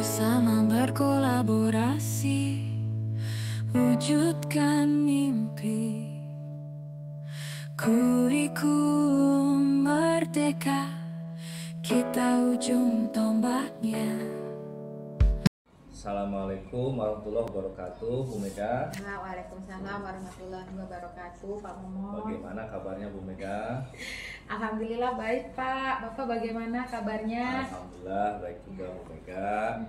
bersama berkolaborasi, wujudkan mimpi. Kurikulum merdeka, kita ujung tombaknya. Assalamualaikum warahmatullahi wabarakatuh, Bu Mega. Waalaikumsalam warahmatullahi wabarakatuh, Pak Momo. Bagaimana kabarnya Bu Mega? Alhamdulillah baik, Pak. Bapak bagaimana kabarnya? Alhamdulillah baik juga Bu Mega.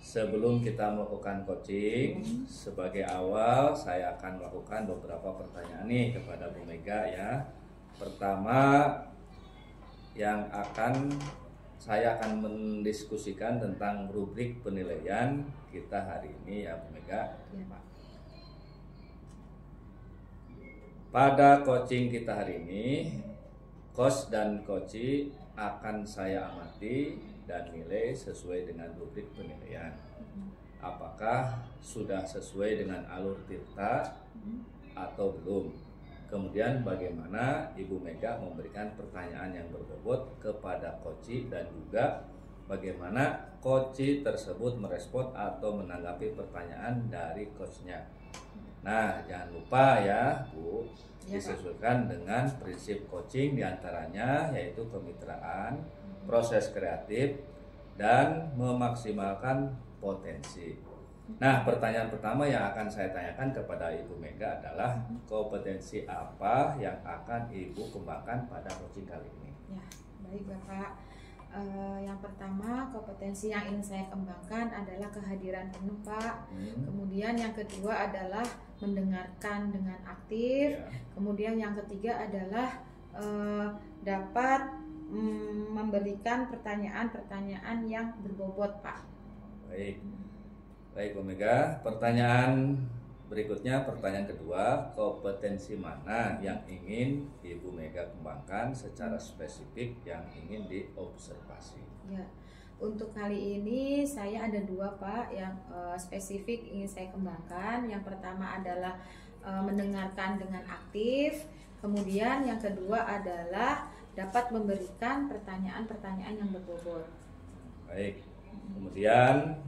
Sebelum kita melakukan coaching, sebagai awal saya akan melakukan beberapa pertanyaan nih kepada Bu Mega ya. Pertama, saya akan mendiskusikan tentang rubrik penilaian kita hari ini ya Bu Mega. Ya, Pak. Pada coaching kita hari ini, coach dan coachee akan saya amati dan nilai sesuai dengan rubrik penilaian. Apakah sudah sesuai dengan alur tirta atau belum? Kemudian bagaimana Ibu Mega memberikan pertanyaan yang berbobot kepada coachee dan juga bagaimana coachee tersebut merespon atau menanggapi pertanyaan dari coachnya. Nah, jangan lupa ya Bu, disesuaikan dengan prinsip coaching diantaranya yaitu kemitraan, proses kreatif, dan memaksimalkan potensi. Nah, pertanyaan pertama yang akan saya tanyakan kepada Ibu Mega adalah kompetensi apa yang akan Ibu kembangkan pada coaching kali ini? Ya, baik Bapak. Yang pertama, kompetensi yang ingin saya kembangkan adalah kehadiran penuh, Pak. Kemudian yang kedua adalah mendengarkan dengan aktif. Ya. Kemudian yang ketiga adalah dapat memberikan pertanyaan-pertanyaan yang berbobot, Pak. Baik. Baik Bu Mega, pertanyaan berikutnya, pertanyaan kedua, kompetensi mana yang ingin Ibu Mega kembangkan secara spesifik yang ingin diobservasi? Ya, untuk kali ini saya ada dua Pak yang spesifik ingin saya kembangkan. Yang pertama adalah mendengarkan dengan aktif. Kemudian yang kedua adalah dapat memberikan pertanyaan-pertanyaan yang berbobot. Baik, kemudian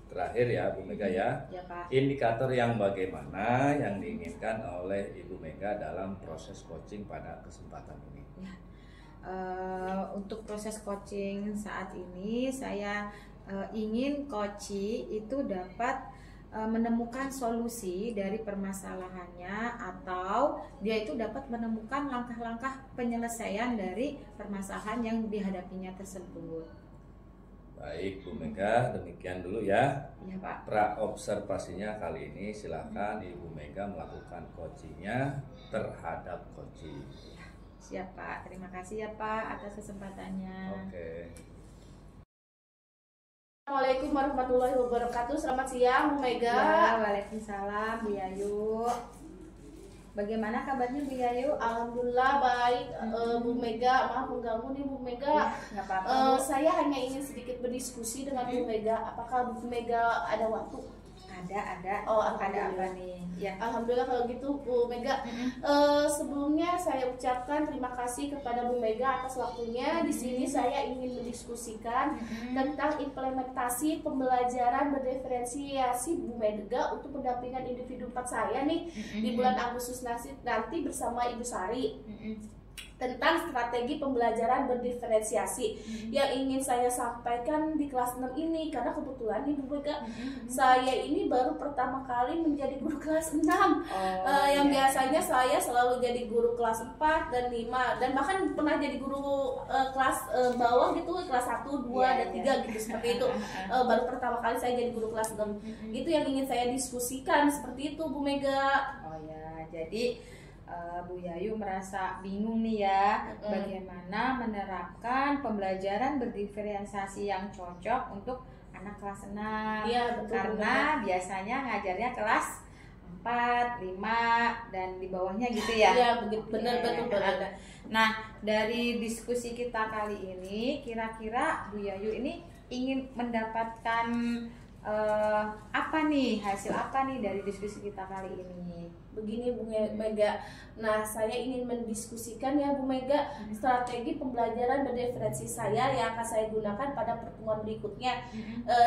terakhir ya Bu Mega ya, Pak. indikator yang bagaimana yang diinginkan oleh Ibu Mega dalam proses coaching pada kesempatan ini? Ya. Untuk proses coaching saat ini saya ingin coachee itu dapat menemukan solusi dari permasalahannya atau dia itu dapat menemukan langkah-langkah penyelesaian dari permasalahan yang dihadapinya tersebut. Baik Bu Mega, demikian dulu ya. Ya Pak. Pra-observasinya kali ini silakan Ibu Mega melakukan coachingnya terhadap coaching. Siap Pak, terima kasih ya Pak atas kesempatannya. Oke. Assalamualaikum warahmatullahi wabarakatuh. Selamat siang Bu Mega. Ya, waalaikumsalam Bu Yayu. Bagaimana kabarnya Bu Yayu? Alhamdulillah baik. Bu Mega, maaf mengganggu nih Bu Mega. Nggak apa-apa. Saya hanya ingin sedikit berdiskusi dengan Bu Mega. Apakah Bu Mega ada waktu? Ada. Oh, Ada alhamdulillah. apa nih? Ya. Alhamdulillah kalau gitu Bu Mega. Sebelumnya saya ucapkan terima kasih kepada Bu Mega atas waktunya. Di sini saya ingin mendiskusikan tentang implementasi pembelajaran berdiferensiasi Bu Mega untuk pendampingan individu 4 saya nih di bulan Agustus nanti bersama Ibu Sari. Tentang strategi pembelajaran berdiferensiasi yang ingin saya sampaikan di kelas 6 ini, karena kebetulan nih Bu Mega, saya ini baru pertama kali menjadi guru kelas 6. Yang biasanya saya selalu jadi guru kelas 4 dan 5 dan bahkan pernah jadi guru kelas bawah gitu, kelas 1, 2 dan 3 gitu seperti itu. Baru pertama kali saya jadi guru kelas 6. Itu yang ingin saya diskusikan seperti itu Bu Mega. Oh ya, jadi Bu Yayu merasa bingung nih ya, bagaimana menerapkan pembelajaran berdiferensiasi yang cocok untuk anak kelas 6. Iya, betul. Karena biasanya ngajarnya kelas 4, 5 dan di bawahnya gitu ya. Iya, benar betul. Nah, dari diskusi kita kali ini, kira-kira Bu Yayu ini ingin mendapatkan apa nih, hasil apa nih dari diskusi kita kali ini? Begini Bu Mega, nah saya ingin mendiskusikan ya Bu Mega strategi pembelajaran berdiferensi saya yang akan saya gunakan pada pertemuan berikutnya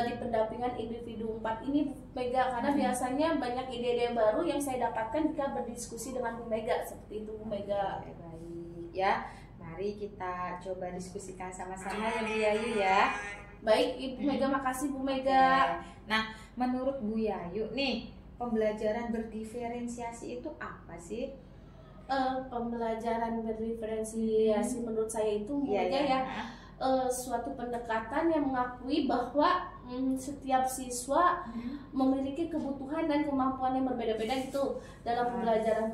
di pendampingan individu 4 ini Bu Mega, karena biasanya banyak ide-ide baru yang saya dapatkan jika berdiskusi dengan Bu Mega, seperti itu Bu Mega. Baik ya, mari kita coba diskusikan sama-sama ya Bu Yayu ya. Baik Ibu Mega, makasih Bu Mega. Nah, menurut Bu Yayu nih, pembelajaran berdiferensiasi itu apa sih? Pembelajaran berdiferensiasi menurut saya itu Bu Mega ya, suatu pendekatan yang mengakui bahwa setiap siswa memiliki kebutuhan dan kemampuan yang berbeda-beda gitu dalam pembelajaran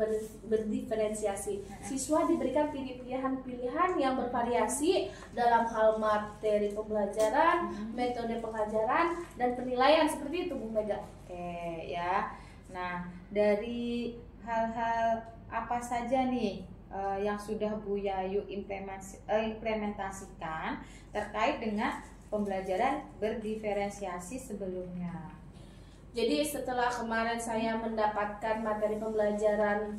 berdiferensiasi. Siswa diberikan pilihan-pilihan yang bervariasi dalam hal materi pembelajaran, metode pengajaran, dan penilaian, seperti itu Bu Mega. Oke ya. Nah, dari hal-hal apa saja nih yang sudah Bu Yayu implementasikan terkait dengan pembelajaran berdiferensiasi sebelumnya? Jadi setelah kemarin saya mendapatkan materi pembelajaran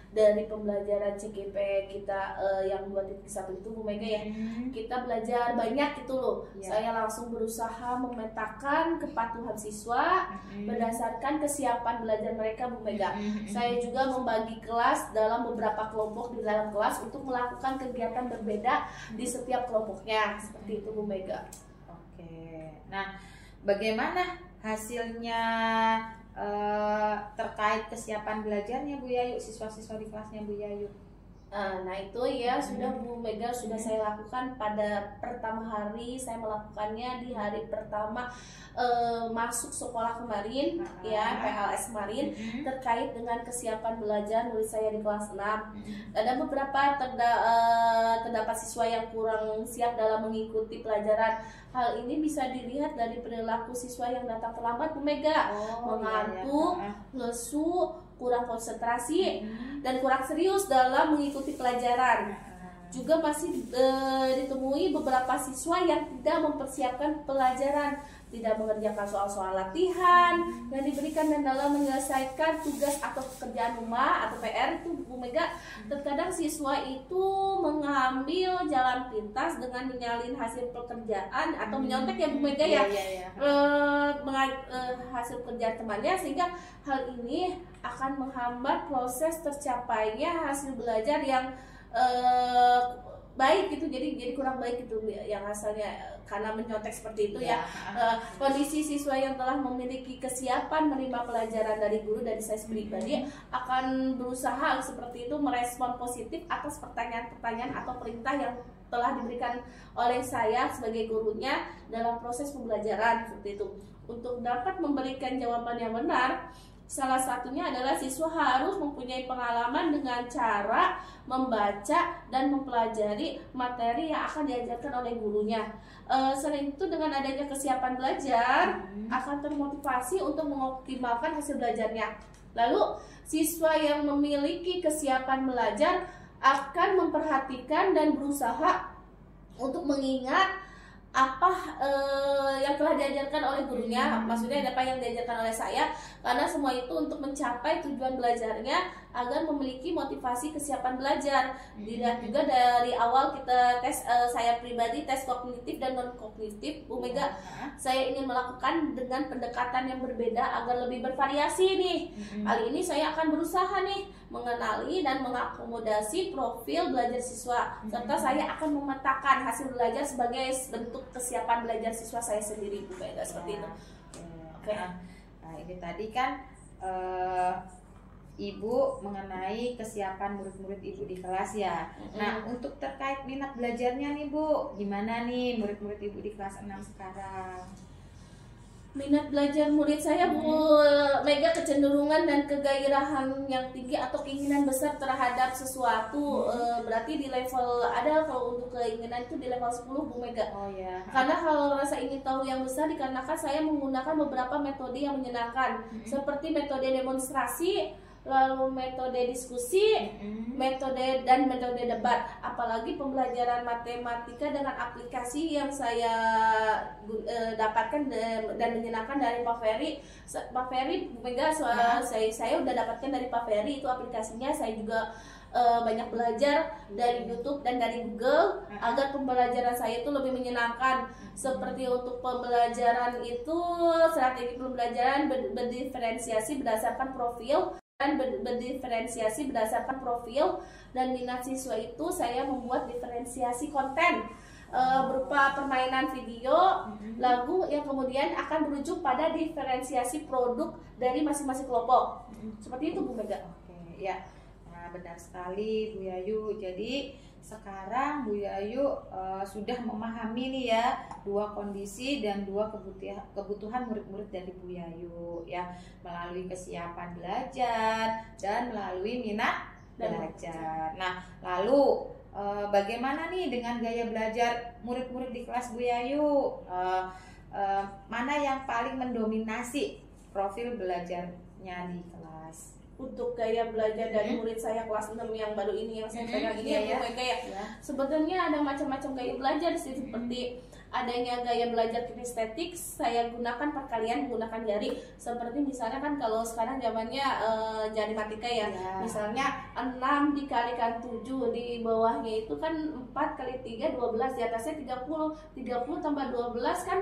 dari pembelajaran CGP kita yang 2.1 itu Bu Mega ya, kita belajar banyak gitu loh. Saya langsung berusaha memetakan kepatuhan siswa berdasarkan kesiapan belajar mereka Bu Mega. Saya juga membagi kelas dalam beberapa kelompok di dalam kelas untuk melakukan kegiatan berbeda di setiap kelompoknya, seperti itu Bu Mega. Oke, nah bagaimana hasilnya terkait kesiapan belajarnya Bu Yayu, siswa-siswa di kelasnya Bu Yayu? Nah itu ya sudah Bu Mega, sudah saya lakukan pada pertama hari. Saya melakukannya di hari pertama masuk sekolah kemarin ya, PLS kemarin, terkait dengan kesiapan belajar murid saya di kelas 6. Ada beberapa terdapat siswa yang kurang siap dalam mengikuti pelajaran. Hal ini bisa dilihat dari perilaku siswa yang datang terlambat Bu Mega, mengantuk, lesu, kurang konsentrasi, dan kurang serius dalam mengikuti pelajaran. Juga masih ditemui beberapa siswa yang tidak mempersiapkan pelajaran, tidak mengerjakan soal-soal latihan yang diberikan, dan dalam menyelesaikan tugas atau pekerjaan rumah atau PR itu Bu Mega, terkadang siswa itu mengambil jalan pintas dengan menyalin hasil pekerjaan atau menyontek ya Bu Mega ya, hasil pekerjaan temannya, sehingga hal ini akan menghambat proses tercapainya hasil belajar yang baik gitu, jadi kurang baik gitu yang asalnya karena menyontek seperti itu ya. Kondisi siswa yang telah memiliki kesiapan menerima pelajaran dari guru, dari saya pribadi akan berusaha seperti itu merespon positif atas pertanyaan-pertanyaan atau perintah yang telah diberikan oleh saya sebagai gurunya dalam proses pembelajaran seperti itu. Untuk dapat memberikan jawaban yang benar, salah satunya adalah siswa harus mempunyai pengalaman dengan cara membaca dan mempelajari materi yang akan diajarkan oleh gurunya. Selain itu, dengan adanya kesiapan belajar akan termotivasi untuk mengoptimalkan hasil belajarnya. Lalu, siswa yang memiliki kesiapan belajar akan memperhatikan dan berusaha untuk mengingat apa yang telah diajarkan oleh gurunya, maksudnya apa yang diajarkan oleh saya, karena semua itu untuk mencapai tujuan belajarnya agar memiliki motivasi kesiapan belajar. Dilihat juga dari awal kita tes, saya pribadi tes kognitif dan non kognitif Bu Mega, saya ingin melakukan dengan pendekatan yang berbeda agar lebih bervariasi nih. Kali ini saya akan berusaha nih mengenali dan mengakomodasi profil belajar siswa, serta saya akan memetakan hasil belajar sebagai bentuk kesiapan belajar siswa saya sendiri Bu Mega, seperti itu. Oke. Nah, ini tadi kan Ibu mengenai kesiapan murid-murid Ibu di kelas ya. Nah, untuk terkait minat belajarnya nih Bu, gimana nih murid-murid Ibu di kelas 6 sekarang? Minat belajar murid saya Bu Mega kecenderungan dan kegairahan yang tinggi atau keinginan besar terhadap sesuatu, berarti di level, ada kalau untuk keinginan itu di level 10 Bu Mega. Karena hal rasa ingin tahu yang besar dikarenakan saya menggunakan beberapa metode yang menyenangkan, seperti metode demonstrasi, lalu metode diskusi, metode debat. Apalagi pembelajaran matematika dengan aplikasi yang saya dapatkan dan menyenangkan dari Pak Ferry. Pak Ferry, Bu Mega, saya udah dapatkan dari Pak Ferry itu aplikasinya. Saya juga banyak belajar dari YouTube dan dari Google agar pembelajaran saya itu lebih menyenangkan. Seperti untuk pembelajaran itu, strategi pembelajaran berdiferensiasi berdasarkan profil dan minat siswa itu saya membuat diferensiasi konten berupa permainan video, lagu yang kemudian akan berujung pada diferensiasi produk dari masing-masing kelompok. Seperti itu, Bu Mega. Oke, ya. Nah, benar sekali Bu Yayu. Jadi sekarang Bu Yayu sudah memahami nih ya dua kondisi dan dua kebutuhan murid-murid dari Bu Yayu ya, melalui kesiapan belajar dan melalui minat belajar. Nah, lalu bagaimana nih dengan gaya belajar murid-murid di kelas Bu Yayu? Mana yang paling mendominasi profil belajarnya di kelas? Untuk gaya belajar dari murid saya kelas 6 yang baru ini yang saya pegang ini ya Bu Mega ya. Sebenarnya ada macam-macam gaya belajar sih, seperti adanya gaya belajar kinestetik, saya gunakan perkalian menggunakan jari. Seperti misalnya kan kalau sekarang zamannya jari matika ya. Misalnya 6 dikalikan 7, di bawahnya itu kan 4 kali 3 12, di atasnya 30. 30 tambah 12 kan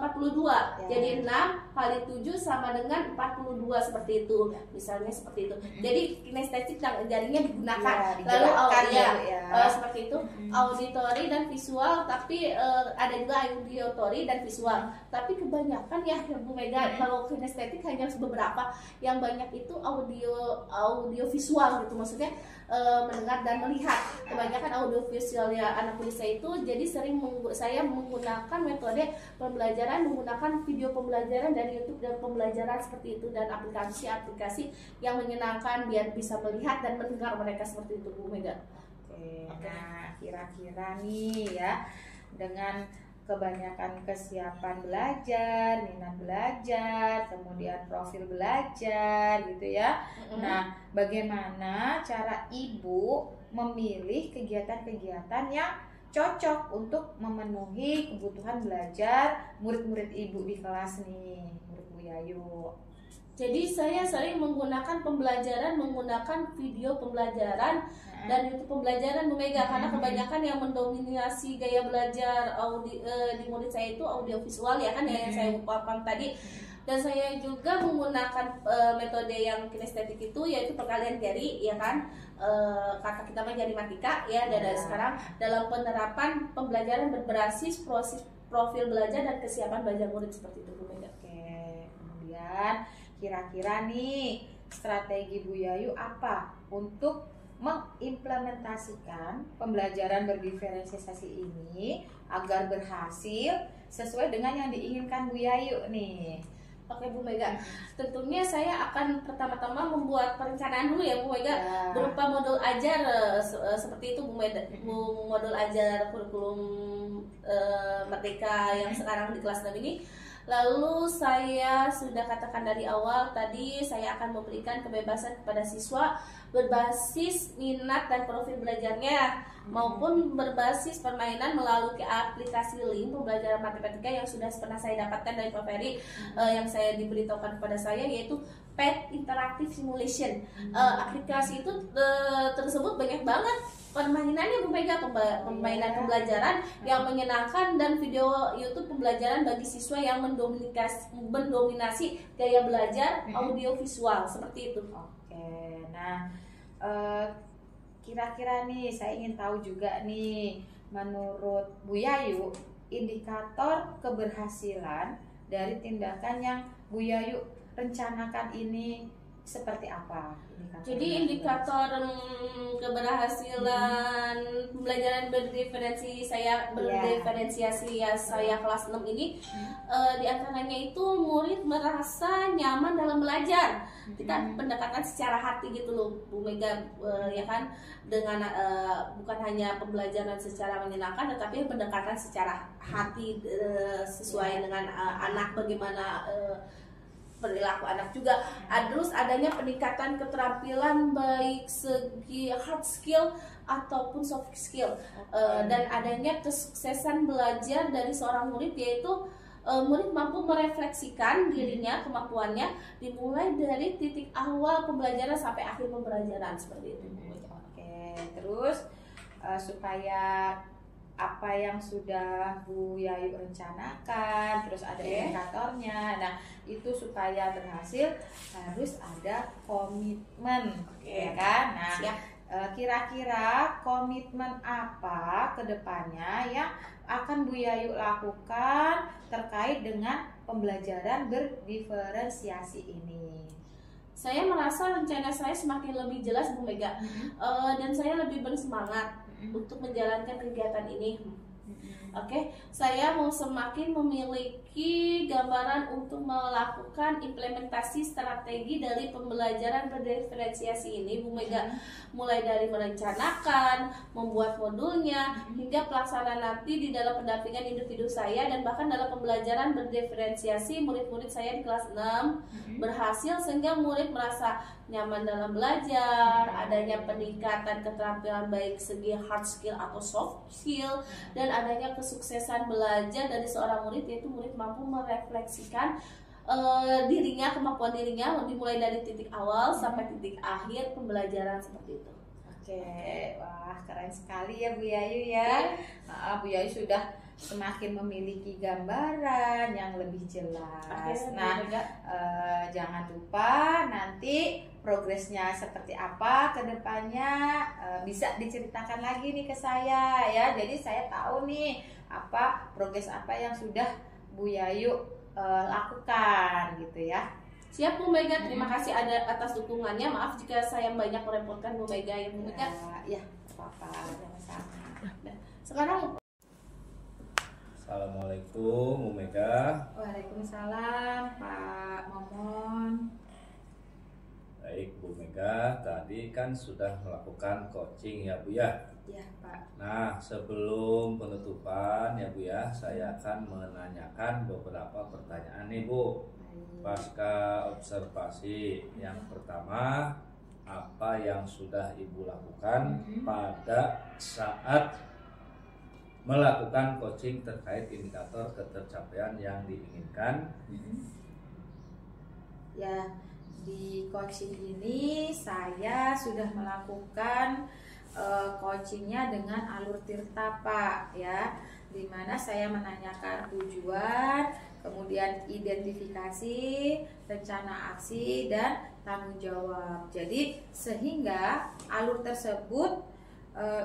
42. Jadi 6 kali 7 sama dengan 42, seperti itu. Misalnya seperti itu. Jadi kinestetik jarinya digunakan. Lalu seperti itu. Auditory dan visual, tapi ada juga auditory dan visual. Tapi kebanyakan ya Bu Mega, kalau kinestetik hanya beberapa, yang banyak itu audio visual gitu, maksudnya mendengar dan melihat. Kebanyakan audio visual ya anak kuliah saya itu, jadi sering saya menggunakan metode pembelajaran menggunakan video pembelajaran dari YouTube dan pembelajaran seperti itu, dan aplikasi-aplikasi yang menyenangkan biar bisa melihat dan mendengar mereka seperti itu, Bu Mega. Oke. Nah, kira-kira nih ya, dengan kebanyakan kesiapan belajar, minat belajar, kemudian profil belajar gitu ya. Nah, bagaimana cara ibu memilih kegiatan-kegiatan yang cocok untuk memenuhi kebutuhan belajar murid-murid ibu di kelas nih, murid Bu Yayu? Jadi saya sering menggunakan pembelajaran menggunakan video pembelajaran dan YouTube pembelajaran Bu Mega, karena kebanyakan yang mendominasi gaya belajar di murid saya itu audio visual ya kan, yang saya ungkapkan tadi. Dan saya juga menggunakan metode yang kinestetik itu, yaitu perkalian jari ya kan, kata kita mah jari matika ya. Dari sekarang dalam penerapan pembelajaran berbasis profil belajar dan kesiapan belajar murid, seperti itu Bu Mega. Oke, kemudian kira-kira nih strategi Bu Yayu apa untuk mengimplementasikan pembelajaran berdiferensiasi ini agar berhasil sesuai dengan yang diinginkan Bu Yayu nih? Oke Bu Mega, tentunya saya akan pertama-tama membuat perencanaan dulu ya Bu Mega, berupa modul ajar seperti itu Bu Mega, modul ajar kurikulum Merdeka yang sekarang di kelas 6 ini. Lalu saya sudah katakan dari awal tadi, saya akan memberikan kebebasan kepada siswa berbasis minat dan profil belajarnya, maupun berbasis permainan melalui aplikasi link pembelajaran matematika yang sudah pernah saya dapatkan dari Pak Ferry, yang saya diberitahukan kepada saya, yaitu PET Interactive Simulation. Aplikasi itu tersebut banyak banget permainannya Bu Mega, permainan pembelajaran yang menyenangkan dan video YouTube pembelajaran bagi siswa yang mendominasi gaya belajar audio visual, seperti itu. Oke, nah kira-kira nih saya ingin tahu juga nih, menurut Bu Yayu indikator keberhasilan dari tindakan yang Bu Yayu rencanakan ini seperti apa? Jadi indikator keberhasilan pembelajaran berdiferensiasi ya saya kelas 6 ini, diantaranya itu murid merasa nyaman dalam belajar. Kita pendekatan secara hati gitu loh Bu Mega, ya kan, dengan bukan hanya pembelajaran secara menyenangkan, tetapi pendekatan secara hati, sesuai dengan anak bagaimana perilaku anak juga. Terus adanya peningkatan keterampilan baik segi hard skill ataupun soft skill. Dan adanya kesuksesan belajar dari seorang murid, yaitu murid mampu merefleksikan dirinya, kemampuannya dimulai dari titik awal pembelajaran sampai akhir pembelajaran, seperti itu. Oke, terus supaya apa yang sudah Bu Yayu rencanakan, terus ada indikatornya. Nah, itu supaya berhasil harus ada komitmen, ya kan? Nah, kira-kira komitmen apa ke depannya yang akan Bu Yayu lakukan terkait dengan pembelajaran berdiferensiasi ini? Saya merasa rencana saya semakin lebih jelas, Bu Mega, dan saya lebih bersemangat untuk menjalankan kegiatan ini. Oke, saya mau semakin memiliki gambaran untuk melakukan implementasi strategi dari pembelajaran berdiferensiasi ini, Bu Mega. Mulai dari merencanakan, membuat modulnya, hingga pelaksanaan nanti di dalam pendampingan individu saya, dan bahkan dalam pembelajaran berdiferensiasi murid-murid saya di kelas 6 berhasil, sehingga murid merasa nyaman dalam belajar, adanya peningkatan keterampilan baik segi hard skill atau soft skill, dan adanya kesuksesan belajar dari seorang murid, yaitu murid mampu merefleksikan dirinya, kemampuan dirinya, lebih mulai dari titik awal sampai titik akhir pembelajaran, seperti itu. Oke, wah keren sekali ya Bu Yayu ya. Bu Yayu sudah semakin memiliki gambaran yang lebih jelas. Nah, jangan lupa nanti progresnya seperti apa ke depannya, bisa diceritakan lagi nih ke saya ya. Jadi saya tahu nih apa progres apa yang sudah Bu Yayu lakukan gitu ya. Siap Bu Mega, terima kasih atas dukungannya. Maaf jika saya banyak merepotkan Bu Mega ya Bu Mega. Ya, apa-apa, sama-sama. Sekarang Assalamualaikum Bu Mega. Waalaikumsalam Pak Momon. Baik Bu Mega, tadi kan sudah melakukan coaching ya Bu ya. Iya Pak. Nah, sebelum penutupan ya Bu ya, saya akan menanyakan beberapa pertanyaan nih Bu. Pasca observasi, yang pertama, apa yang sudah Ibu lakukan pada saat melakukan coaching terkait indikator ketercapaian yang diinginkan? Ya, di coaching ini saya sudah melakukan coachingnya dengan alur tirta Pak ya, dimana saya menanyakan tujuan, kemudian identifikasi, rencana aksi, dan tanggung jawab. Jadi sehingga alur tersebut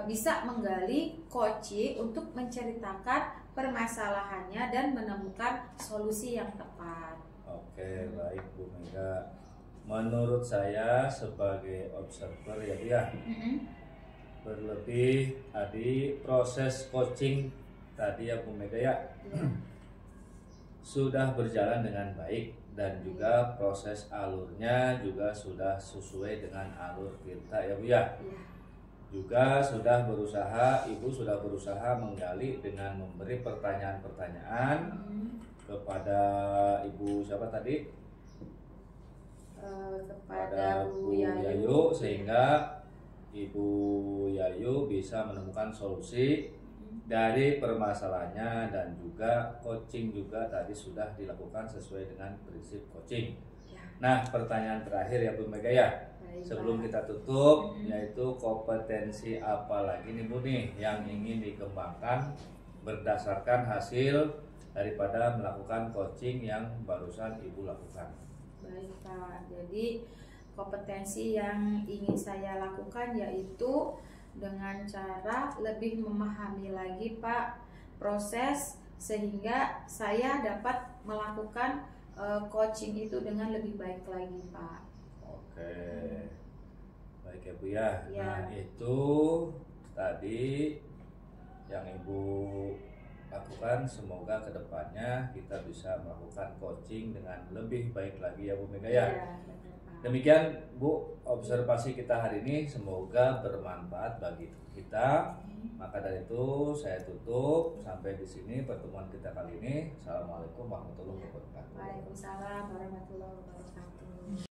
bisa menggali coaching untuk menceritakan permasalahannya dan menemukan solusi yang tepat. Oke, baik Bu Mega. Menurut saya sebagai observer ya Bu ya, berlebih tadi proses coaching tadi ya Bu Mega ya, sudah berjalan dengan baik, dan juga proses alurnya juga sudah sesuai dengan alur kita ya Bu ya. Juga sudah berusaha, Ibu sudah berusaha menggali dengan memberi pertanyaan-pertanyaan kepada Ibu siapa tadi? Kepada Bu Bu Yayu, sehingga Ibu Yayu bisa menemukan solusi dari permasalahannya, dan juga coaching juga tadi sudah dilakukan sesuai dengan prinsip coaching. Nah, pertanyaan terakhir ya Bu Mega ya, sebelum kita tutup, yaitu kompetensi apa lagi nih Bu nih yang ingin dikembangkan berdasarkan hasil daripada melakukan coaching yang barusan Ibu lakukan? Baik Pak, jadi kompetensi yang ingin saya lakukan yaitu dengan cara lebih memahami lagi Pak proses, sehingga saya dapat melakukan coaching itu dengan lebih baik lagi Pak. Oke, baik ya Bu ya. Ya. Nah, itu tadi yang Ibu lakukan. Semoga kedepannya kita bisa melakukan coaching dengan lebih baik lagi ya Bu Mega ya. Ya, benar, Pak. Demikian Bu, observasi kita hari ini semoga bermanfaat bagi kita. Maka dari itu saya tutup sampai di sini pertemuan kita kali ini. Assalamualaikum warahmatullahi wabarakatuh. Waalaikumsalam warahmatullahi wabarakatuh.